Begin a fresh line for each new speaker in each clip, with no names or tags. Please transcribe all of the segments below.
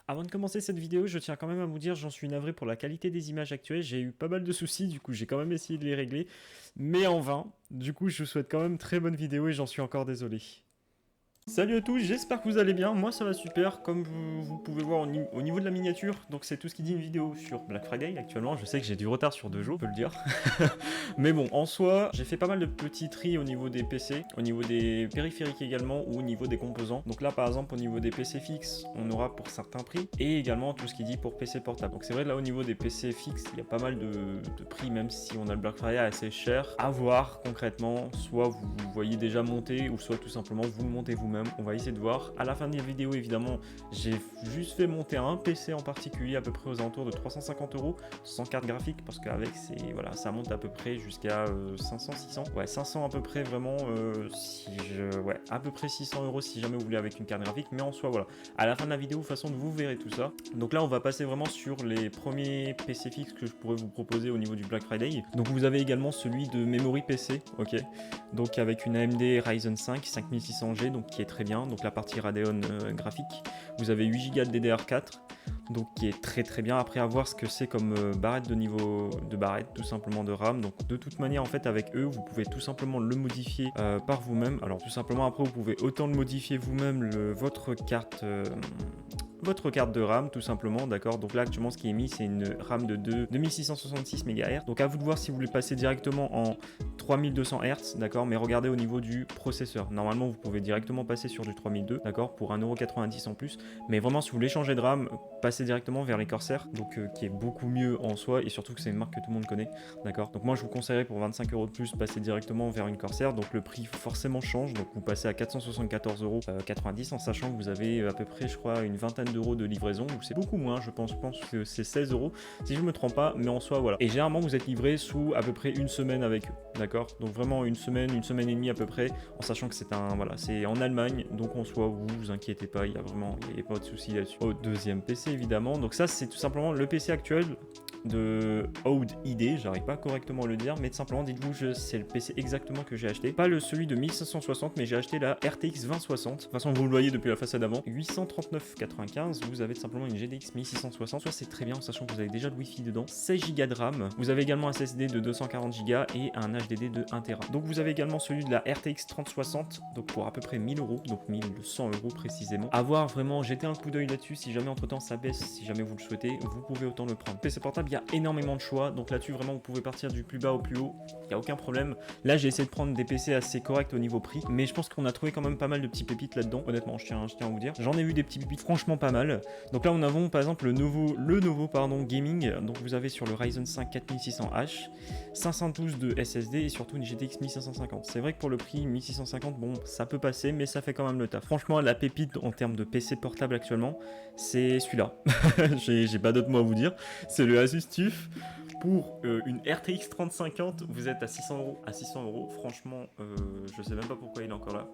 Avant de commencer cette vidéo, je tiens quand même à vous dire, j'en suis navré pour la qualité des images actuelles, j'ai eu pas mal de soucis, du coup j'ai quand même essayé de les régler, mais en vain. Du coup je vous souhaite quand même très bonne vidéo et j'en suis encore désolé. Salut à tous, j'espère que vous allez bien, moi ça va super, comme vous pouvez voir au niveau de la miniature, donc c'est tout ce qui dit une vidéo sur Black Friday actuellement, je sais que j'ai du retard sur 2 jours, on peut le dire. Mais bon, en soi, j'ai fait pas mal de petits tris au niveau des PC, au niveau des périphériques également, ou au niveau des composants. Donc là par exemple au niveau des PC fixes, on aura pour certains prix, et également tout ce qui dit pour PC portable. Donc c'est vrai là au niveau des PC fixes, il y a pas mal de prix, même si on a le Black Friday assez cher, à voir concrètement, soit vous voyez déjà monter, ou soit tout simplement vous le montez vous-même. On va essayer de voir. À la fin de la vidéo, évidemment, j'ai juste fait monter un PC en particulier à peu près aux alentours de 350 euros sans carte graphique parce qu'avec voilà, ça monte à peu près jusqu'à 500, 600. Ouais, 500 à peu près vraiment. Ouais, à peu près 600 euros si jamais vous voulez avec une carte graphique. Mais en soi, voilà. À la fin de la vidéo, de toute façon, vous verrez tout ça. Donc là, on va passer vraiment sur les premiers PC fixes que je pourrais vous proposer au niveau du Black Friday. Donc vous avez également celui de Memory PC, ok. Donc avec une AMD Ryzen 5 5600G, donc qui est très bien. Donc la partie Radeon graphique. Vous avez 8 Go de DDR4, donc qui est très bien. Après à voir ce que c'est comme barrette de niveau de barrette, tout simplement de RAM. Donc de toute manière en fait avec eux, vous pouvez tout simplement le modifier par vous-même. Alors tout simplement après vous pouvez autant le modifier vous-même votre carte de RAM tout simplement, d'accord. Donc là actuellement ce qui est mis c'est une RAM de 2666 MHz. Donc à vous de voir si vous voulez passer directement en 3200 Hz, d'accord. Mais regardez au niveau du processeur. Normalement vous pouvez directement passer sur du 3002, d'accord, pour 1,90€ en plus. Mais vraiment si vous voulez changer de RAM, passez directement vers les Corsair, donc qui est beaucoup mieux en soi et surtout que c'est une marque que tout le monde connaît, d'accord. Donc moi je vous conseillerais pour 25 euros de plus passer directement vers une Corsair. Donc le prix forcément change, donc vous passez à 474,90€ en sachant que vous avez à peu près je crois une vingtaine d'euros de livraison, ou c'est beaucoup moins je pense que c'est 16 euros si je me trompe pas, mais en soi voilà. Et généralement vous êtes livré sous à peu près une semaine avec eux, d'accord. Donc vraiment une semaine et demie à peu près, en sachant que c'est voilà, c'est en Allemagne, donc en soi vous inquiétez pas, il y a pas de souci là-dessus. Au deuxième PC évidemment, donc ça c'est tout simplement le PC actuel de Oud ID, j'arrive pas correctement à le dire, mais tout simplement dites-vous c'est le PC exactement que j'ai acheté, pas celui de 1560, mais j'ai acheté la RTX 2060. De toute façon vous le voyez depuis la façade avant, 839,95, vous avez tout simplement une GTX 1660, soit c'est très bien en sachant que vous avez déjà le Wi-Fi dedans, 16 Go de RAM, vous avez également un SSD de 240 Go et un HDD de 1 Tera. Donc vous avez également celui de la RTX 3060, donc pour à peu près 1000 euros, donc 1100 euros précisément. À voir vraiment, jetez un coup d'œil là-dessus, si jamais entre temps ça baisse, si jamais vous le souhaitez, vous pouvez autant le prendre. PC portable, il y a énormément de choix, donc là-dessus vraiment vous pouvez partir du plus bas au plus haut, il n'y a aucun problème. Là j'ai essayé de prendre des PC assez corrects au niveau prix, mais je pense qu'on a trouvé quand même pas mal de petits pépites là-dedans, honnêtement je tiens à vous dire. J'en ai vu des petits pépites franchement pas mal. Donc là on a par exemple le nouveau gaming, donc vous avez sur le Ryzen 5 4600H, 512 de SSD et surtout une GTX 1550. C'est vrai que pour le prix 1650, bon ça peut passer, mais ça fait quand même le taf. Franchement la pépite en termes de PC portable actuellement, c'est celui-là. J'ai pas d'autres mots à vous dire, c'est le Asus TUF. Pour une RTX 3050, vous êtes à 600 euros. À 600 euros, franchement, je sais même pas pourquoi il est encore là.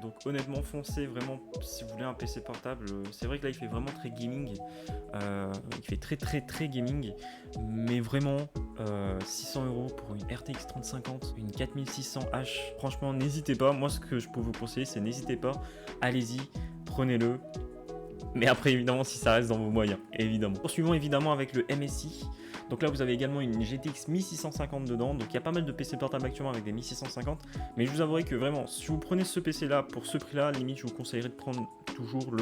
Donc honnêtement, foncez vraiment si vous voulez un PC portable. C'est vrai que là, il fait vraiment très gaming. Il fait très gaming. Mais vraiment, 600 euros pour une RTX 3050, une 4600H. Franchement, n'hésitez pas. Moi, ce que je peux vous conseiller, c'est n'hésitez pas. Allez-y, prenez-le. Mais après, évidemment, si ça reste dans vos moyens, évidemment. Poursuivons évidemment avec le MSI. Donc là, vous avez également une GTX 1650 dedans. Donc il y a pas mal de PC portables actuellement avec des 1650. Mais je vous avouerai que vraiment, si vous prenez ce PC-là pour ce prix-là, limite, je vous conseillerais de prendre toujours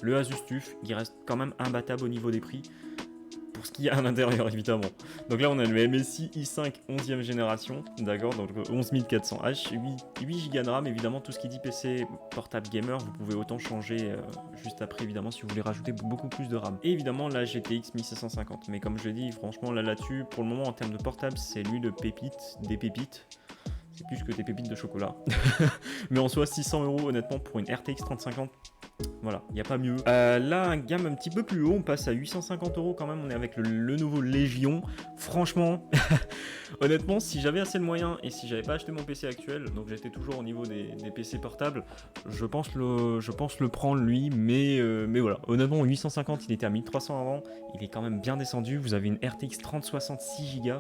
le Asus TUF. Il reste quand même imbattable au niveau des prix. Pour ce qu'il y a à l'intérieur évidemment. Donc là on a le MSI i5 11e génération, d'accord, donc 11400H, 8 Go de RAM, évidemment tout ce qui dit PC portable gamer, vous pouvez autant changer juste après évidemment si vous voulez rajouter beaucoup plus de RAM. Et évidemment la GTX 1750, mais comme je l'ai dit, franchement là-dessus, pour le moment en termes de portable, c'est lui de pépites, des pépites. C'est plus que des pépites de chocolat. Mais en soi 600 euros honnêtement pour une RTX 3050. Voilà, il n'y a pas mieux. Là, un gamme un petit peu plus haut, on passe à 850 euros quand même, on est avec le nouveau Légion. Franchement, honnêtement, si j'avais assez de moyens et si j'avais pas acheté mon PC actuel, donc j'étais toujours au niveau des PC portables, je pense le prendre lui, mais voilà. Honnêtement, 850, il était à 1300 avant, il est quand même bien descendu. Vous avez une RTX 3060 6 Go.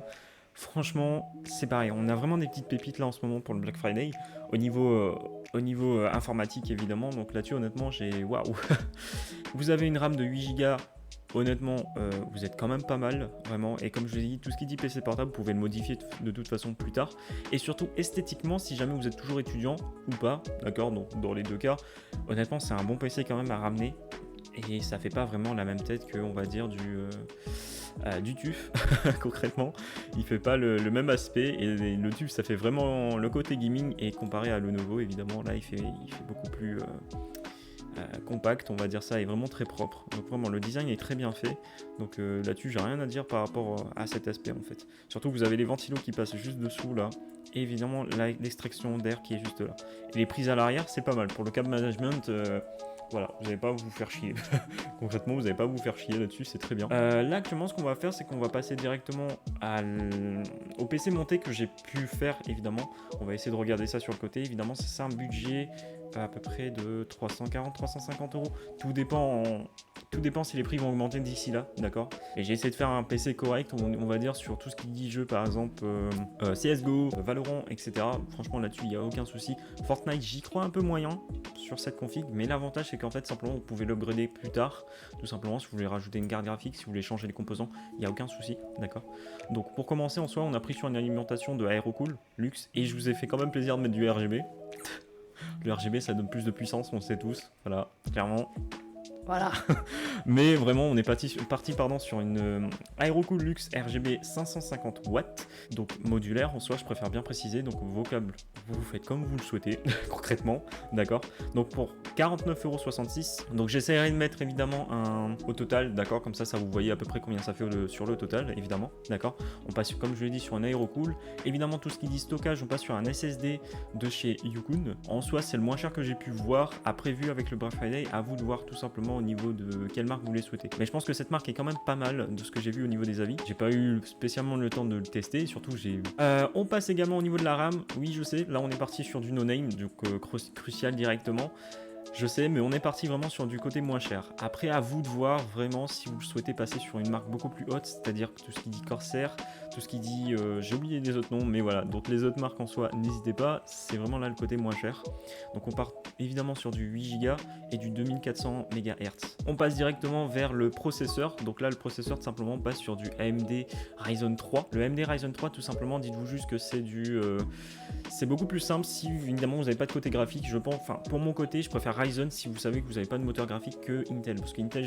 Franchement, c'est pareil. On a vraiment des petites pépites là en ce moment pour le Black Friday. Au niveau informatique, évidemment. Donc là-dessus, honnêtement, j'ai... Waouh. Vous avez une RAM de 8 Go. Honnêtement, vous êtes quand même pas mal, vraiment. Et comme je vous ai dit, tout ce qui dit PC portable, vous pouvez le modifier de toute façon plus tard. Et surtout, esthétiquement, si jamais vous êtes toujours étudiant ou pas, d'accord, donc dans les deux cas, honnêtement, c'est un bon PC quand même à ramener. Et ça fait pas vraiment la même tête que, on va dire, du TUF, concrètement. Il fait pas le même aspect. Et le TUF, ça fait vraiment le côté gaming. Et comparé à Lenovo, évidemment, là, il fait beaucoup plus... compact, on va dire ça, est vraiment très propre. Donc vraiment le design est très bien fait. Donc là-dessus j'ai rien à dire par rapport à cet aspect en fait. Surtout que vous avez les ventilos qui passent juste dessous là. Et évidemment l'extraction d'air qui est juste là. Et les prises à l'arrière c'est pas mal. Pour le câble management, voilà, vous n'allez pas vous faire chier. Concrètement, vous n'allez pas vous faire chier là-dessus, c'est très bien. Là, actuellement, ce qu'on va faire, c'est qu'on va passer directement au PC monté que j'ai pu faire, évidemment. On va essayer de regarder ça sur le côté. Évidemment, c'est ça un budget à peu près de 340-350 euros. Tout dépend si les prix vont augmenter d'ici là, d'accord. Et j'ai essayé de faire un PC correct, on va dire, sur tout ce qui dit jeu, par exemple CSGO, Valorant, etc. Franchement, là-dessus, il n'y a aucun souci. Fortnite, j'y crois un peu moyen sur cette config, mais l'avantage, c'est qu'en fait, simplement, vous pouvez l'upgrader plus tard. Tout simplement, si vous voulez rajouter une carte graphique, si vous voulez changer les composants, il n'y a aucun souci, d'accord. Donc, pour commencer, en soi, on a pris sur une alimentation de Aerocool Luxe, et je vous ai fait quand même plaisir de mettre du RGB. Le RGB, ça donne plus de puissance, on le sait tous, voilà, clairement. Voilà. Mais vraiment, on est parti sur une Aerocool Luxe RGB 550 watts, donc modulaire en soi, je préfère bien préciser. Donc vos câbles, vous faites comme vous le souhaitez, concrètement, d'accord. Donc pour 49,66 €, donc j'essaierai de mettre évidemment au total, d'accord, comme ça vous voyez à peu près combien ça fait sur le total, évidemment, d'accord. On passe, comme je l'ai dit, sur un Aerocool. Évidemment, tout ce qui dit stockage, on passe sur un SSD de chez Yukun. En soi, c'est le moins cher que j'ai pu voir, à prévu avec le Black Friday. À vous de voir tout simplement au niveau de quelle marque vous les souhaitez. Mais je pense que cette marque est quand même pas mal de ce que j'ai vu au niveau des avis. J'ai pas eu spécialement le temps de le tester, surtout on passe également au niveau de la RAM. Oui, je sais, là on est parti sur du no-name, donc crucial directement. Je sais, mais on est parti vraiment sur du côté moins cher. Après, à vous de voir vraiment si vous souhaitez passer sur une marque beaucoup plus haute, c'est-à-dire tout ce qui dit Corsair, tout ce qui dit... j'ai oublié les autres noms, mais voilà. Donc les autres marques en soi, n'hésitez pas, c'est vraiment là le côté moins cher. Donc on part évidemment sur du 8 Go et du 2400 MHz. On passe directement vers le processeur. Donc là, le processeur, tout simplement, passe sur du AMD Ryzen 3. Le AMD Ryzen 3, tout simplement, dites-vous juste que c'est c'est beaucoup plus simple si évidemment vous n'avez pas de côté graphique. Je pense, enfin pour mon côté, je préfère Ryzen si vous savez que vous n'avez pas de moteur graphique que Intel, parce que Intel,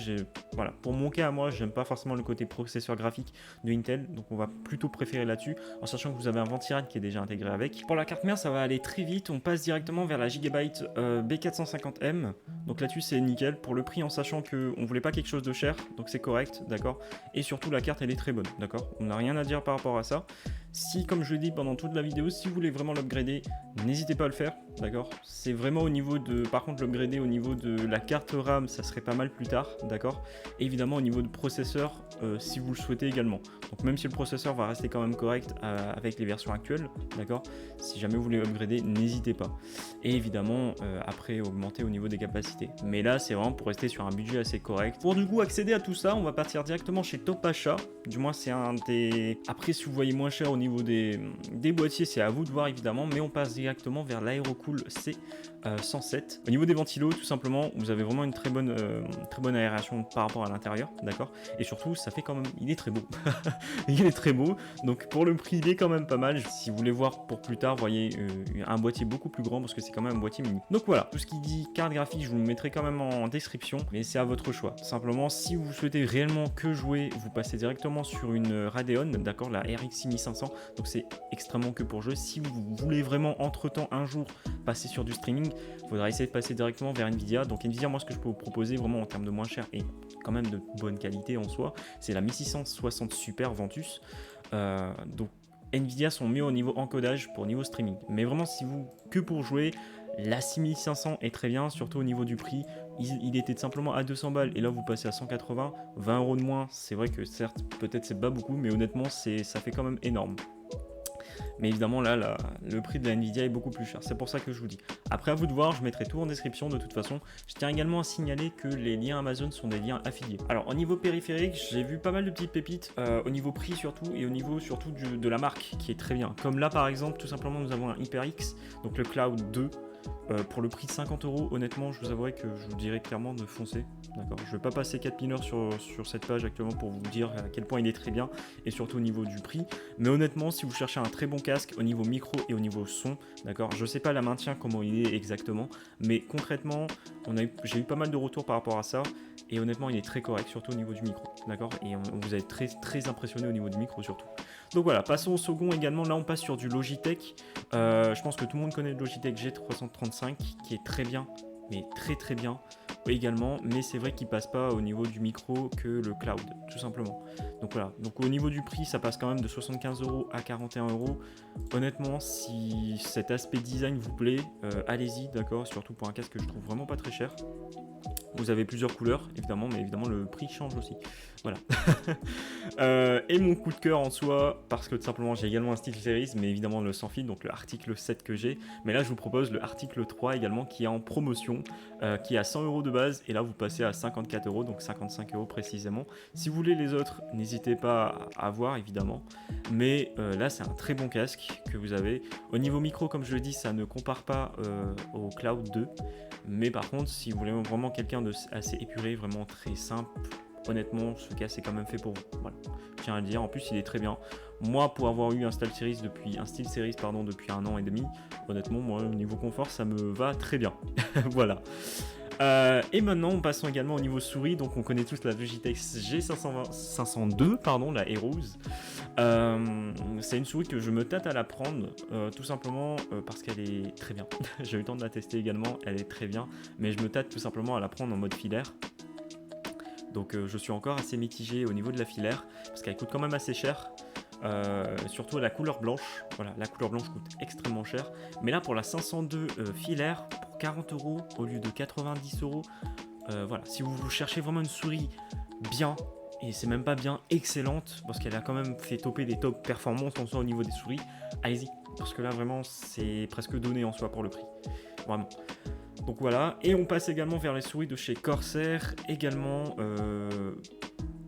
voilà, pour mon cas à moi, j'aime pas forcément le côté processeur graphique de Intel, donc on va plutôt préférer là-dessus, en sachant que vous avez un ventirail qui est déjà intégré avec. Pour la carte mère, ça va aller très vite. On passe directement vers la Gigabyte B450M. Donc là-dessus, c'est nickel pour le prix, en sachant que on voulait pas quelque chose de cher, donc c'est correct, d'accord. Et surtout, la carte, elle est très bonne, d'accord. On n'a rien à dire par rapport à ça. Si, comme je l'ai dit pendant toute la vidéo, si vous voulez vraiment l'upgrader, n'hésitez pas à le faire, d'accord. C'est vraiment au niveau de... Par contre, l'upgrader au niveau de la carte RAM, ça serait pas mal plus tard, d'accord. Et évidemment, au niveau de processeur, si vous le souhaitez également. Donc même si le processeur va rester quand même correct avec les versions actuelles, d'accord. Si jamais vous voulez upgrader, n'hésitez pas. Et évidemment, après, augmenter au niveau des capacités. Mais là, c'est vraiment pour rester sur un budget assez correct. Pour du coup accéder à tout ça, on va partir directement chez Top Achat. Du moins, c'est un des... Après, si vous voyez moins cher au niveau des boîtiers, c'est à vous de voir évidemment, mais on passe directement vers l'Aerocool C107. Au niveau des ventilos, tout simplement, vous avez vraiment une très bonne aération par rapport à l'intérieur, d'accord. Et surtout, ça fait quand même, il est très beau. Il est très beau, donc pour le prix, il est quand même pas mal. Si vous voulez voir pour plus tard, voyez un boîtier beaucoup plus grand, parce que c'est quand même un boîtier mini. Donc voilà, tout ce qui dit carte graphique, je vous le mettrai quand même en description, mais c'est à votre choix. Simplement, si vous souhaitez réellement que jouer, vous passez directement sur une Radeon, d'accord, la RX 6500. Donc c'est extrêmement que pour jouer. Si vous voulez vraiment entre-temps un jour passer sur du streaming, il faudra essayer de passer directement vers Nvidia. Donc Nvidia, moi ce que je peux vous proposer vraiment en termes de moins cher et quand même de bonne qualité en soi, c'est la 1660 Super Ventus. Donc Nvidia sont mieux au niveau encodage pour niveau streaming. Mais vraiment, si vous que pour jouer, la 6500 est très bien, surtout au niveau du prix. Il était simplement à 200 balles et là vous passez à 180, 20 € de moins. C'est vrai que certes, peut-être c'est pas beaucoup, mais honnêtement, ça fait quand même énorme. Mais évidemment là, le prix de la Nvidia est beaucoup plus cher, c'est pour ça que je vous dis. Après à vous de voir, je mettrai tout en description de toute façon. Je tiens également à signaler que les liens Amazon sont des liens affiliés. Alors au niveau périphérique, j'ai vu pas mal de petites pépites, au niveau prix surtout, et au niveau surtout de la marque qui est très bien. Comme là par exemple, tout simplement nous avons un HyperX, donc le Cloud 2. Pour le prix de 50 €, honnêtement, je vous avouerai que je vous dirais clairement de foncer. D'accord, je ne vais pas passer 4000 heures sur cette page actuellement pour vous dire à quel point il est très bien et surtout au niveau du prix. Mais honnêtement, si vous cherchez un très bon casque au niveau micro et au niveau son, d'accord, je ne sais pas la maintien comment il est exactement, mais concrètement, j'ai eu pas mal de retours par rapport à ça et honnêtement, il est très correct, surtout au niveau du micro, d'accord, et vous êtes très, très impressionné au niveau du micro surtout. Donc voilà, passons au second également. Là, on passe sur du Logitech. Je pense que tout le monde connaît le Logitech G335 qui est très bien, mais très très bien également. Mais c'est vrai qu'il passe pas au niveau du micro que le cloud, tout simplement. Donc voilà. Donc au niveau du prix, ça passe quand même de 75 € à 41 €. Honnêtement, si cet aspect design vous plaît, allez-y, d'accord. Surtout pour un casque que je trouve vraiment pas très cher. Vous avez plusieurs couleurs, évidemment, mais évidemment le prix change aussi. Voilà. Et mon coup de cœur en soi, parce que tout simplement j'ai également un SteelSeries, mais évidemment le sans fil, donc le article 7 que j'ai. Mais là je vous propose le article 3 également qui est en promotion, qui est à 100 € de base, et là vous passez à 54 €, donc 55 € précisément. Si vous voulez les autres, n'hésitez pas à voir évidemment. Mais là c'est un très bon casque que vous avez. Au niveau micro, comme je le dis, ça ne compare pas au Cloud 2. Mais par contre, si vous voulez vraiment quelqu'un de assez épuré, vraiment très simple, honnêtement, ce casque est quand même fait pour vous. Voilà, je tiens à le dire. En plus, il est très bien. Moi, pour avoir eu un SteelSeries depuis 1 an et demi, honnêtement, moi, au niveau confort, ça me va très bien. Voilà. Et maintenant, passons également au niveau souris. Donc, on connaît tous la Logitech G502, la Heroes. C'est une souris que je me tâte à la prendre, tout simplement parce qu'elle est très bien. J'ai eu le temps de la tester également, elle est très bien. Mais je me tâte tout simplement à la prendre en mode filaire. Donc, je suis encore assez mitigé au niveau de la filaire parce qu'elle coûte quand même assez cher. Surtout la couleur blanche. Voilà, la couleur blanche coûte extrêmement cher. Mais là, pour la 502 filaire, pour 40 € au lieu de 90 €, voilà, si vous cherchez vraiment une souris bien, et c'est même pas bien excellente, parce qu'elle a quand même fait topper des top performances en soi au niveau des souris, allez-y, parce que là vraiment c'est presque donné en soi pour le prix, vraiment. Donc voilà, et on passe également vers les souris de chez Corsair, également,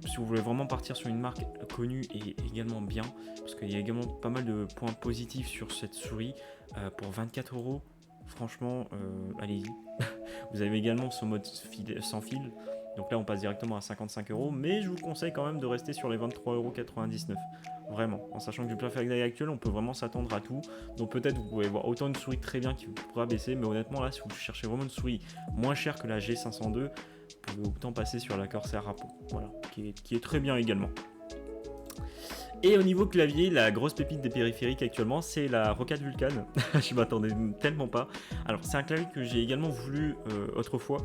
si vous voulez vraiment partir sur une marque connue et également bien, parce qu'il y a également pas mal de points positifs sur cette souris, pour 24 €, franchement, allez-y. Vous avez également ce mode sans fil, donc là on passe directement à 55 €, mais je vous conseille quand même de rester sur les 23,99 €, vraiment, en sachant que du Black Friday actuel, on peut vraiment s'attendre à tout, donc peut-être vous pouvez voir autant une souris très bien qui pourra baisser, mais honnêtement là, si vous cherchez vraiment une souris moins chère que la G502, vous pouvez autant passer sur la Corsair Rappo, voilà, qui est très bien également. Et au niveau clavier, la grosse pépite des périphériques actuellement, c'est la Roccat Vulcan. Je m'attendais tellement pas. Alors c'est un clavier que j'ai également voulu autrefois.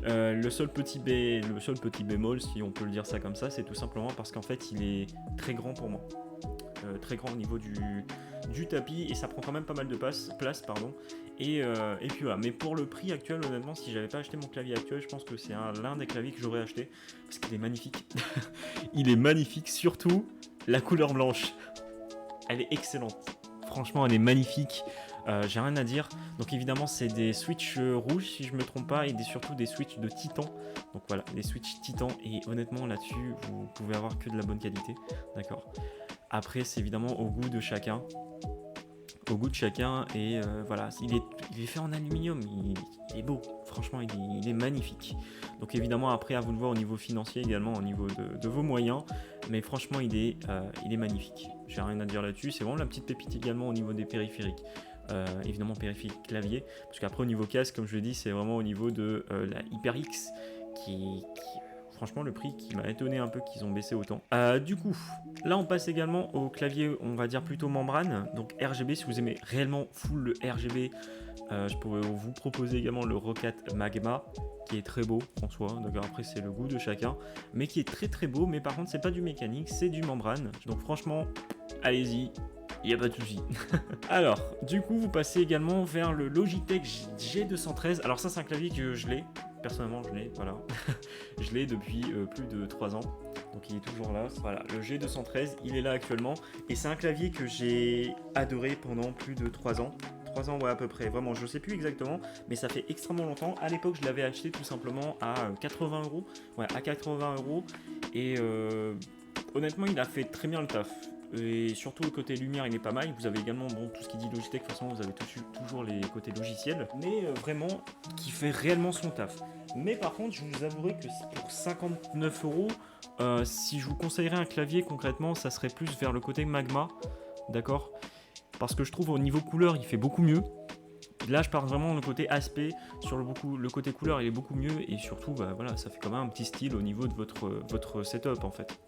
Le seul petit bémol, si on peut le dire ça comme ça, c'est tout simplement parce qu'en fait il est très grand pour moi. Très grand au niveau du tapis, et ça prend quand même pas mal de place. Et puis voilà, mais pour le prix actuel, honnêtement, si j'avais pas acheté mon clavier actuel, je pense que c'est l'un des claviers que j'aurais acheté, parce qu'il est magnifique. Il est magnifique, surtout la couleur blanche. Elle est excellente. Franchement, elle est magnifique. J'ai rien à dire. Donc évidemment, c'est des switches rouges, si je me trompe pas, et surtout des switches de titan. Donc voilà, des switches titan, et honnêtement, là-dessus, vous pouvez avoir que de la bonne qualité. D'accord. Après, c'est évidemment au goût de chacun. Et voilà, il est fait en aluminium, il est beau, franchement il est magnifique. Donc évidemment après à vous de voir au niveau financier également, au niveau de vos moyens, mais franchement il est magnifique, j'ai rien à dire là-dessus. C'est vraiment la petite pépite également au niveau des périphériques, évidemment périphérique clavier, parce qu'après au niveau casque, comme je l'ai dit, c'est vraiment au niveau de la HyperX qui franchement le prix qui m'a étonné un peu qu'ils ont baissé autant. Du coup, là on passe également au clavier, on va dire plutôt membrane, donc RGB. Si vous aimez réellement full le RGB, je pourrais vous proposer également le Roccat Magma, qui est très beau en soi. Donc après c'est le goût de chacun, mais qui est très très beau. Mais par contre c'est pas du mécanique, c'est du membrane. Donc franchement, allez-y, il n'y a pas de souci. Alors, du coup, vous passez également vers le Logitech G213. Alors ça, c'est un clavier que je l'ai. Personnellement, je l'ai, voilà. Je l'ai depuis plus de 3 ans. Donc il est toujours là. Voilà, le G213, il est là actuellement. Et c'est un clavier que j'ai adoré pendant plus de 3 ans. 3 ans, ouais, à peu près. Vraiment, je sais plus exactement, mais ça fait extrêmement longtemps. À l'époque, je l'avais acheté tout simplement à 80 euros. Ouais, à 80 euros. Et honnêtement, il a fait très bien le taf. Et surtout le côté lumière, il est pas mal. Vous avez également tout ce qui dit Logitech, de toute façon, vous avez toujours les côtés logiciels. Mais vraiment, qui fait réellement son taf. Mais par contre, je vous avouerai que pour 59 euros, si je vous conseillerais un clavier concrètement, ça serait plus vers le côté Magma. D'accord ? Parce que je trouve au niveau couleur, il fait beaucoup mieux. Là, je parle vraiment du côté aspect. Sur le côté couleur, il est beaucoup mieux. Et surtout, bah, voilà, ça fait quand même un petit style au niveau de votre setup en fait.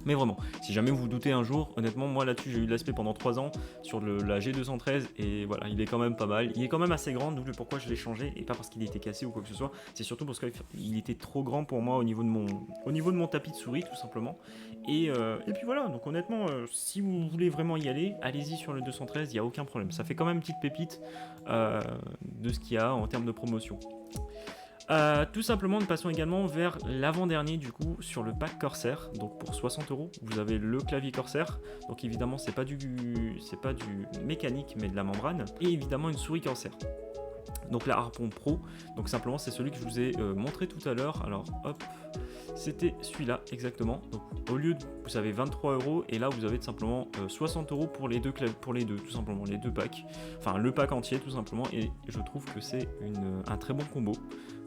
Mais vraiment, si jamais vous vous doutez un jour, honnêtement, moi là-dessus, j'ai eu de l'aspect pendant 3 ans sur la G213 et voilà, il est quand même pas mal. Il est quand même assez grand, d'où le pourquoi je l'ai changé et pas parce qu'il était cassé ou quoi que ce soit. C'est surtout parce qu'il était trop grand pour moi au niveau de mon tapis de souris, tout simplement. Et puis voilà, donc honnêtement, si vous voulez vraiment y aller, allez-y sur le 213, il n'y a aucun problème. Ça fait quand même une petite pépite de ce qu'il y a en termes de promotion. Tout simplement, nous passons également vers l'avant-dernier du coup sur le pack Corsair. Donc pour 60 euros, vous avez le clavier Corsair. Donc évidemment, c'est pas du mécanique, mais de la membrane. Et évidemment une souris Corsair. Donc la Harpon Pro. Donc simplement, c'est celui que je vous ai montré tout à l'heure. Alors hop, c'était celui-là exactement. Donc au lieu de, vous avez 23 euros et là vous avez tout simplement 60 euros pour les deux tout simplement, les deux packs. Enfin le pack entier tout simplement. Et je trouve que c'est un très bon combo.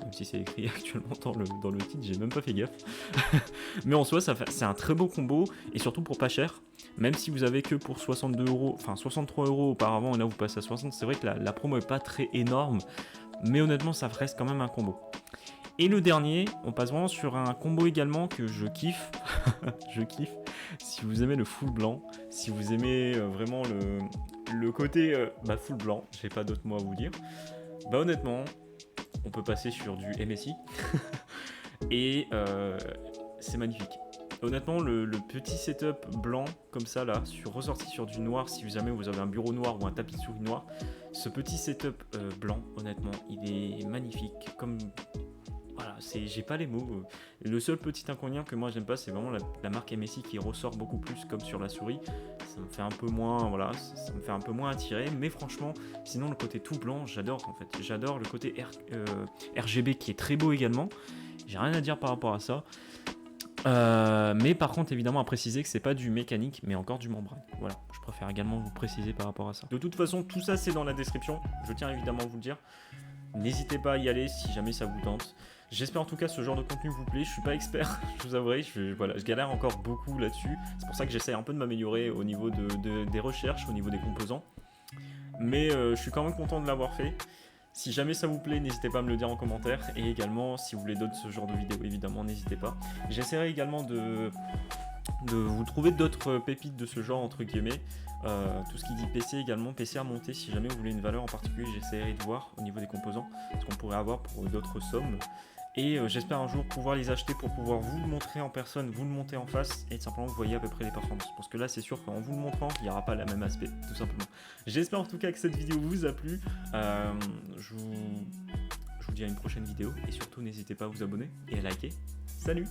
Même si c'est écrit actuellement dans le titre, j'ai même pas fait gaffe. Mais en soi, c'est un très beau combo et surtout pour pas cher. Même si vous avez que pour 62 euros, enfin 63 euros auparavant, et là vous passez à 60, c'est vrai que la promo est pas très énorme, mais honnêtement, ça reste quand même un combo. Et le dernier, on passe vraiment sur un combo également que je kiffe. Je kiffe. Si vous aimez le full blanc, si vous aimez vraiment le côté full blanc, j'ai pas d'autres mots à vous dire, bah honnêtement, on peut passer sur du MSI et c'est magnifique. Honnêtement, le petit setup blanc comme ça là, ressorti sur du noir, si jamais vous avez un bureau noir ou un tapis de souris noir, ce petit setup blanc, honnêtement, il est magnifique. Comme voilà, j'ai pas les mots. Le seul petit inconvénient que moi j'aime pas, c'est vraiment la marque MSI qui ressort beaucoup plus comme sur la souris. Ça me fait un peu moins, voilà, ça me fait un peu moins attirer. Mais franchement, sinon le côté tout blanc, j'adore en fait. J'adore le côté RGB qui est très beau également. J'ai rien à dire par rapport à ça. Mais par contre, évidemment, à préciser que c'est pas du mécanique, mais encore du membrane. Voilà, je préfère également vous préciser par rapport à ça. De toute façon, tout ça c'est dans la description. Je tiens évidemment à vous le dire. N'hésitez pas à y aller si jamais ça vous tente. J'espère en tout cas que ce genre de contenu vous plaît. Je suis pas expert, je vous avouerai, je galère encore beaucoup là-dessus. C'est pour ça que j'essaie un peu de m'améliorer au niveau des recherches, au niveau des composants. Mais je suis quand même content de l'avoir fait. Si jamais ça vous plaît, n'hésitez pas à me le dire en commentaire. Et également, si vous voulez d'autres ce genre de vidéos, évidemment, n'hésitez pas. J'essaierai également de vous trouver d'autres pépites de ce genre, entre guillemets. Tout ce qui dit PC également, PC à monter, si jamais vous voulez une valeur en particulier, j'essaierai de voir au niveau des composants ce qu'on pourrait avoir pour d'autres sommes. Et j'espère un jour pouvoir les acheter pour pouvoir vous le montrer en personne, vous le monter en face et simplement vous voyez à peu près les performances. Parce que là c'est sûr qu'en vous le montrant, il n'y aura pas le même aspect, tout simplement. J'espère en tout cas que cette vidéo vous a plu. Je vous dis à une prochaine vidéo et surtout n'hésitez pas à vous abonner et à liker. Salut!